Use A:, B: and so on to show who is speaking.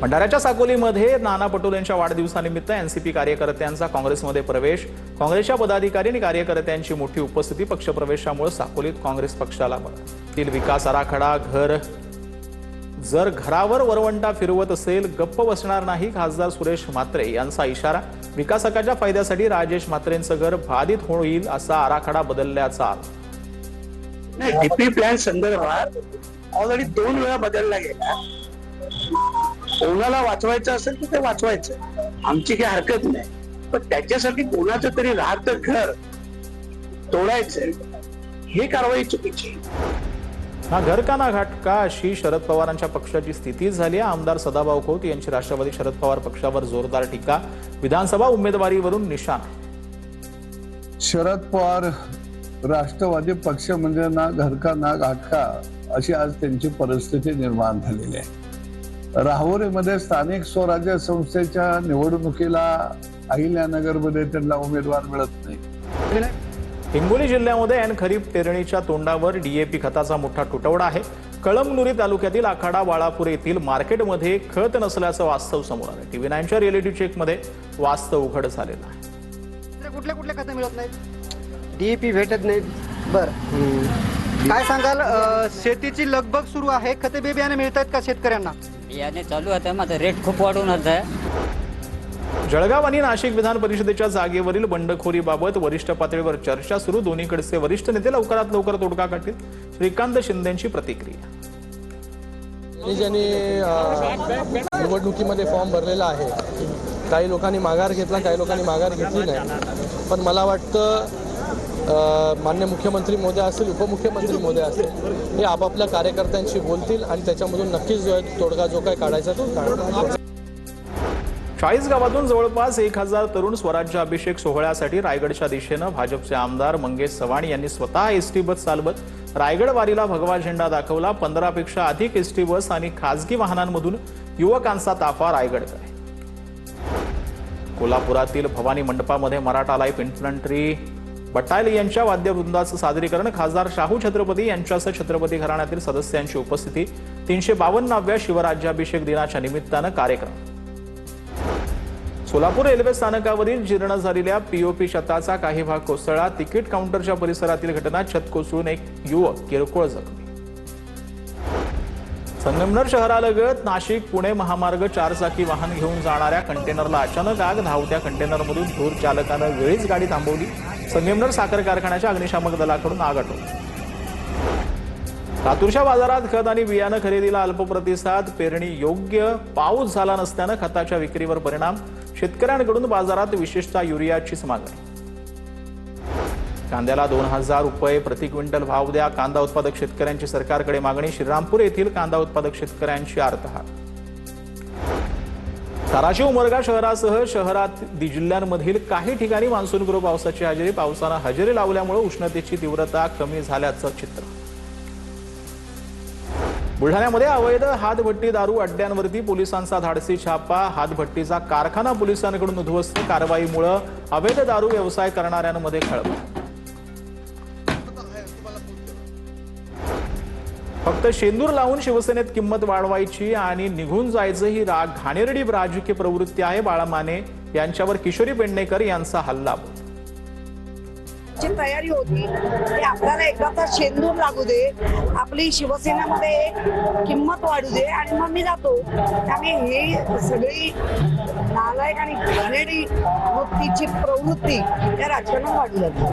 A: भंडाऱ्याच्या साकोलीमध्ये नाना पटोलेंच्या वाढदिवसानिमित्त एनसीपी कार्यकर्त्यांचा काँग्रेसमध्ये प्रवेश, काँग्रेसच्या पदाधिकारी आणि कार्यकर्त्यांची मोठी उपस्थिती. पक्षप्रवेशामुळे साकोलीत काँग्रेस पक्षाला बळ. विकास आराखडा जर घरावर वरवंटा फिरवत असेल गप्प बसणार नाही. खासदार सुरेश म्हात्रे यांचा इशारा. विकासकाच्या फायद्यासाठी राजेश म्हात्रेंचं घर बाधित होईल असा आराखडा बदलल्याचा
B: डीपी प्लॅन संदर्भात ऑलरेडी 2 वेळा बदलला गेला. कोणाला वाचवायचं असेल तर ते वाचवायचं, आमची काही हरकत नाही. पण त्याच्यासाठी कोणाचं तरी राहतं घर तोडायचं हे कारवाई चुकीची.
A: ना घर का ना घाट का अशी शरद पवारांच्या पक्षाची स्थिती झाली. आमदार सदाभाऊ खोत यांची राष्ट्रवादी शरद पवार पक्षावर जोरदार टीका. विधानसभा उमेदवारीवरून निशाण.
C: शरद पवार राष्ट्रवादी पक्ष म्हणजे ना घर का ना घाट का अशी आज त्यांची परिस्थिती निर्माण झालेली आहे. राहुरीमध्ये स्थानिक स्वराज्य संस्थेच्या निवडणुकीला अहिल्यानगरमध्ये त्यांना उमेदवार मिळत नाही.
A: हिंगोली जिल्ह्यामध्ये ऐन खरीप पेरणीच्या तोंडावर डीएपी खताचा मोठा तुटवडा आहे. कळमनुरी तालुक्यातील आखाडा बाळापूर येथील मार्केटमध्ये खत नसल्याचं वास्तव समोर आलं. TV9च्या रिअलिटी चेकमध्ये वास्तव उघड झालेलं आहे.
D: कुठले खत मिळत नाहीत, डीएपी भेटत नाहीत. बरं, काय सांगाल? शेतीची लगबग सुरू आहे. खते बियाणे मिळतात का शेतकऱ्यांना?
E: बियाणे चालू आहे, मात्र रेट खूप वाढून आहे.
A: जळगाव आणि नाशिक विधान परिषदेच्या जागेवरील बंडखोरीबाबत वरिष्ठ पातळीवर चर्चा सुरू. दोन्हीकडचे वरिष्ठ नेते लवकरात लवकर तोडगा काढतील. श्रीकांत शिंदेंची प्रतिक्रिया.
F: ज्यांनी निवडणुकीमध्ये फॉर्म भरलेला आहे, काही लोकांनी माघार घेतला, काही लोकांनी माघार घेतली नाही. पण मला वाटतं माननीय मुख्यमंत्री महोदय असतील, उपमुख्यमंत्री महोदय असतील, हे आपापल्या कार्यकर्त्यांशी बोलतील आणि त्याच्यामधून नक्कीच जो आहे तोडगा जो काय काढायचा तो काढणार.
A: 40 गावातून जवळपास 1000 तरुण स्वराज्य अभिषेक सोहळ्यासाठी रायगडच्या दिशेनं. भाजपचे आमदार मंगेश चव्हाण यांनी स्वतः एसटी बस चालवत रायगड वारीला भगवा झेंडा दाखवला. 15पेक्षा अधिक एसटी बस आणि खासगी वाहनांमधून युवकांचा ताफा रायगडकडे. कोल्हापुरातील भवानी मंडपामध्ये मराठा लाईफ इन्फंट्री बटालियनच्या वाद्यवृंदाचं सादरीकरण. खासदार शाहू छत्रपती यांच्यासह छत्रपती घराण्यातील सदस्यांची उपस्थिती. 352व्या शिवराज्याभिषेक दिनाच्या निमित्तानं कार्यक्रम. सोलापूर रेल्वे स्थानकावरील जीर्ण झालेल्या पीओपी छताचा काही भाग कोसळला. तिकीट काउंटरच्या परिसरातील घटना. छत कोसळून एक युवक किरकोळ जखमी. संगमनेर शहरालगत नाशिक पुणे महामार्ग 4 चाकी वाहन घेऊन जाणाऱ्या कंटेनरला अचानक आग. धावत्या कंटेनरमधून धूर चालकानं वेळीच गाडी थांबवली. संगमनेर साखर कारखान्याच्या अग्निशामक दलाकडून आग आटवली. लातूरच्या बाजारात खत आणि बियाणं खरेदीला अल्प प्रतिसाद. पेरणी योग्य पाऊस झाला नसल्यानं खताच्या विक्रीवर परिणाम. शेतकऱ्यांकडून बाजारात विशेषतः युरियाचीच मागणी. कांद्याला 2000 रुपये प्रति क्विंटल भाव द्या. कांदा उत्पादक शेतकऱ्यांची सरकारकडे मागणी. श्रीरामपूर येथील कांदा उत्पादक शेतकऱ्यांची आर्तहाक. धाराशिव उमरगा शहरासह शहरात जिल्ह्यांमधील काही ठिकाणी मान्सूनपूर्व पावसाची हजेरी. पावसानं हजेरी लावल्यामुळे उष्णतेची तीव्रता कमी झाल्याचं चित्र. बुलढाण्यामध्ये अवैध हातभट्टी दारू अड्ड्यांवरती पोलिसांचा धाडसी छापा. हातभट्टीचा कारखाना पोलिसांकडून उद्ध्वस्त. कारवाईमुळे अवैध दारू व्यवसाय करणाऱ्यांमध्ये खळबळ. फक्त शेंदूर लावून शिवसेनेत किंमत वाढवायची आणि निघून जायचं ही घाणेरडी राजकीय प्रवृत्ती आहे. बाळा माने यांच्यावर किशोरी पेडणेकर यांचा हल्ला.
G: तयारी होती की आपल्याला एकदा शेंदूर लागू दे, आपली शिवसेनेमध्ये एक किंमत वाढू दे आणि मग मी जातो. त्यामुळे हे सगळी नालायक आणि घाणेरडी वृत्तीची प्रवृत्ती या राजकारणात वाढू लागली.